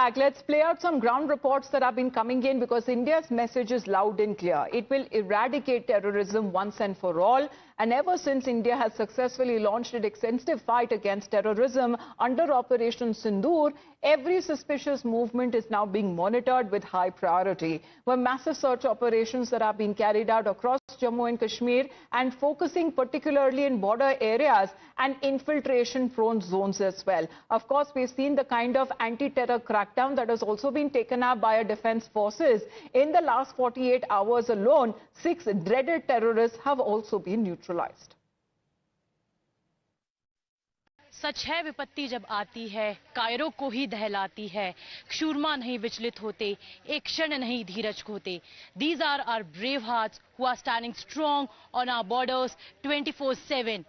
back. Let's play out some ground reports that have been coming in because India's message is loud and clear. It will eradicate terrorism once and for all. And ever since India has successfully launched its extensive fight against terrorism under Operation Sindoor, every suspicious movement is now being monitored with high priority. Where massive search operations that have been carried out across Jammu and Kashmir and focusing particularly in border areas and infiltration-prone zones as well. Of course, we've seen the kind of anti-terror crackdown that has also been taken up by our defense forces. In the last 48 hours alone, 6 dreaded terrorists have also been neutralized. सच है विपत्ति जब आती है कायरों को ही दहलाती है शूरमा नहीं विचलित होते एक क्षण नहीं धीरज खोते These are our brave hearts who are standing strong on our borders 24/7.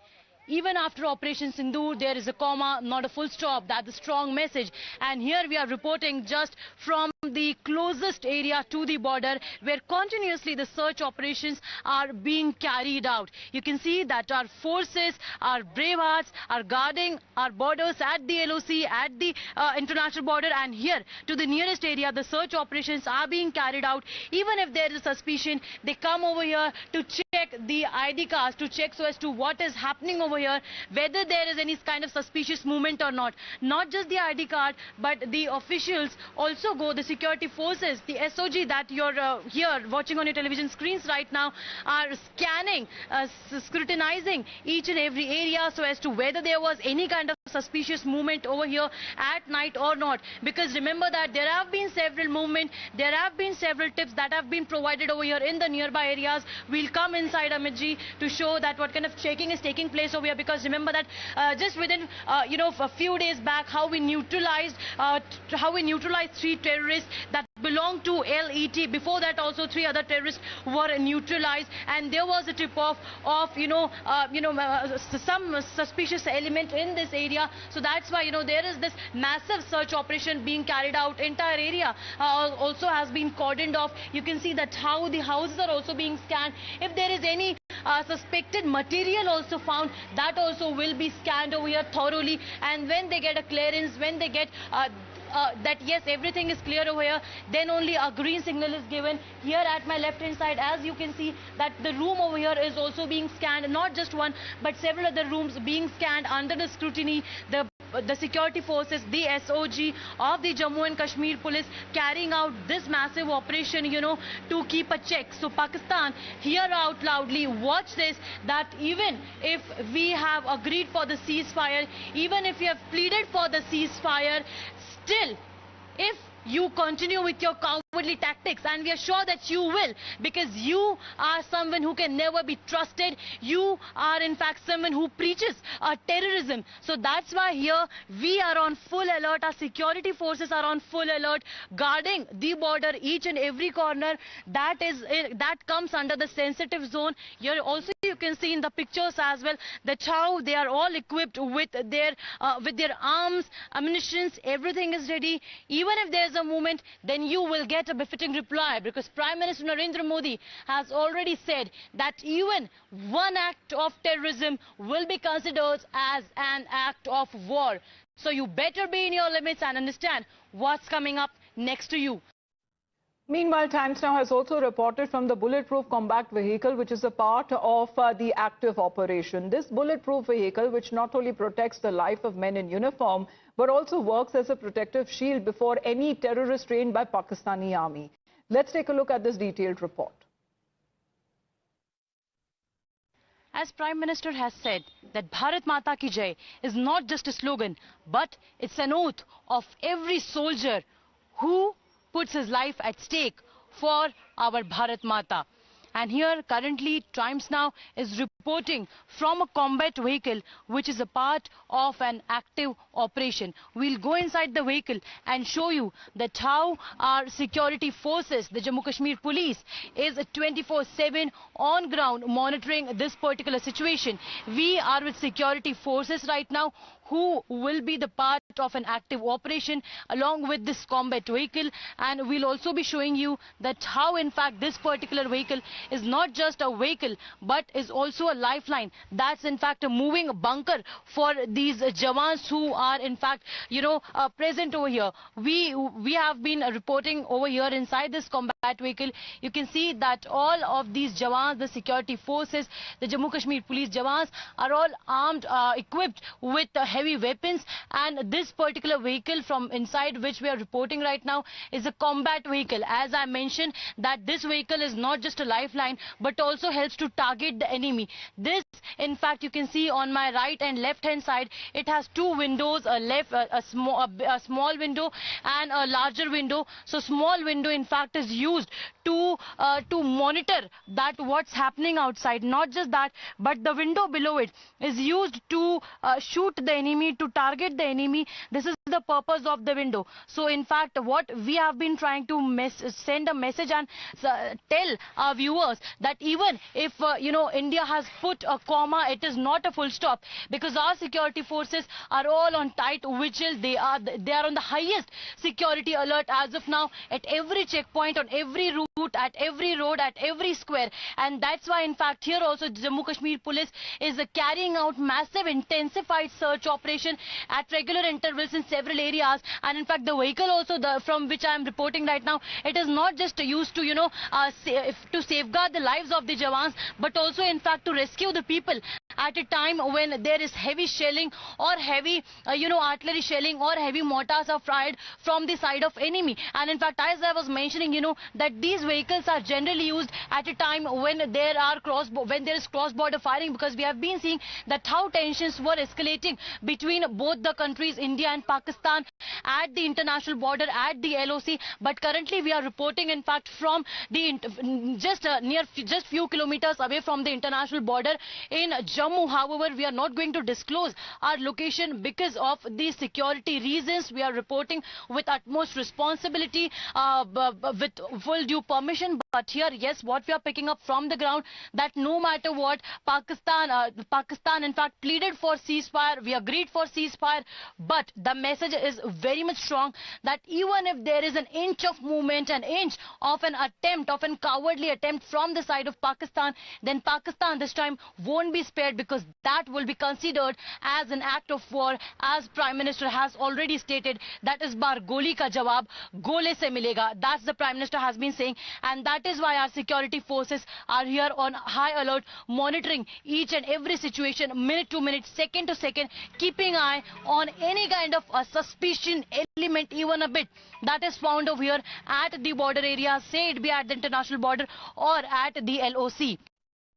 Even after Operation Sindoor, there is a comma, not a full stop. That's a strong message. And here we are reporting just from the closest area to the border, where continuously the search operations are being carried out. You can see that our forces, our brave hearts, are guarding our borders at the LOC, at the international border, and here to the nearest area, the search operations are being carried out. Even if there is a suspicion, they come over here to check the ID cards, to check so as to what is happening over here, whether there is any kind of suspicious movement or not. Not just the ID card, but the officials also go, the security forces, the SOG that you're here watching on your television screens right now, are scanning, scrutinizing each and every area so as to whether there was any kind of suspicious movement over here at night or not. Because remember that there have been several movements, there have been several tips that have been provided over here in the nearby areas. We'll come inside, Amit ji, to show that what kind of checking is taking place over here. Because remember that just within a few days back, how we neutralized 3 terrorists that belong to LET. Before that also 3 other terrorists were neutralized, and there was a tip off of some suspicious element in this area. So that's why there is this massive search operation being carried out. Entire area also has been cordoned off. You can see that how the houses are also being scanned. If there is any suspected material also found, that also will be scanned over here thoroughly, and when they get a clearance, when they get that yes, everything is clear over here, then only a green signal is given. Here at my left hand side, as you can see, that the room over here is also being scanned, not just one but several other rooms being scanned under the scrutiny. The security forces, the SOG of the Jammu and Kashmir police carrying out this massive operation, to keep a check. So Pakistan, hear out loudly, watch this, that even if we have agreed for the ceasefire, even if we have pleaded for the ceasefire, still, if you continue with your cowardly tactics, and we are sure that you will, because you are someone who can never be trusted. You are in fact someone who preaches terrorism. So that's why here we are on full alert. Our security forces are on full alert, guarding the border, each and every corner that comes under the sensitive zone. Here also you can see in the pictures as well that how they are all equipped with their arms, ammunitions, everything is ready. Even if there is a movement, then you will get a befitting reply, because Prime Minister Narendra Modi has already said that even one act of terrorism will be considered as an act of war. So you better be in your limits and understand what's coming up next to you. Meanwhile, Times Now has also reported from the bulletproof combat vehicle, which is a part of the active operation. This bulletproof vehicle, which not only protects the life of men in uniform, but also works as a protective shield before any terrorist trained by Pakistani army. Let's take a look at this detailed report. As Prime Minister has said that Bharat Mata Ki Jai is not just a slogan, but it's an oath of every soldier who puts his life at stake for our Bharat Mata. And here currently Times Now is reporting from a combat vehicle which is a part of an active operation. We'll go inside the vehicle and show you that how our security forces, the Jammu Kashmir police, is 24/7 on ground monitoring this particular situation. We are with security forces right now who will be the part of an active operation along with this combat vehicle, and we'll also be showing you that how in fact this particular vehicle is not just a vehicle but is also a lifeline. That's in fact a moving bunker for these Jawans who are in fact, present over here. We have been reporting over here inside this combat vehicle. You can see that all of these Jawans, the security forces, the Jammu Kashmir police Jawans are all armed, equipped with heavy weapons, and this particular vehicle from inside which we are reporting right now is a combat vehicle. As I mentioned, that this vehicle is not just a lifeline but also helps to target the enemy. This, in fact, you can see on my right and left hand side, it has two windows, a small window and a larger window. So small window in fact is used to monitor that what's happening outside. Not just that, but the window below it is used to shoot the enemy, to target the enemy. This is the purpose of the window. So in fact, what we have been trying to send a message and tell our viewers that even if India has put a comma, it is not a full stop, because our security forces are all on tight vigil. They are on the highest security alert as of now, at every checkpoint, on every route, at every road, at every square. And that's why in fact here also Jammu Kashmir police is carrying out massive intensified search operation at regular intervals in several areas. And in fact the vehicle also, from which I am reporting right now, it is not just used to to safeguard the lives of the Jawans, but also in fact to rescue the people at a time when there is heavy shelling or heavy artillery shelling or heavy mortars are fired from the side of enemy. And in fact, as I was mentioning, that these vehicles are generally used at a time when there is cross-border firing, because we have been seeing that how tensions were escalating between both the countries, India and Pakistan, at the international border, at the LOC. But currently we are reporting in fact from the just few kilometers away from the international border in Jammu. However, we are not going to disclose our location because of the security reasons. We are reporting with utmost responsibility, with full due permission. But here, yes, what we are picking up from the ground, that no matter what, Pakistan in fact pleaded for ceasefire. We agreed for ceasefire, but the message is very much strong that even if there is an inch of movement, an inch of an attempt, of an cowardly attempt from the side of Pakistan, then Pakistan this time won't be spared, because that will be considered as an act of war. As Prime Minister has already stated, that is bar goli ka jawab gole se milega. That's the Prime Minister has been saying, and that is why our security forces are here on high alert, monitoring each and every situation, minute to minute, second to second, keeping eye on any kind of a suspicion element, even a bit, that is found over here at the border area, say it be at the international border or at the LOC.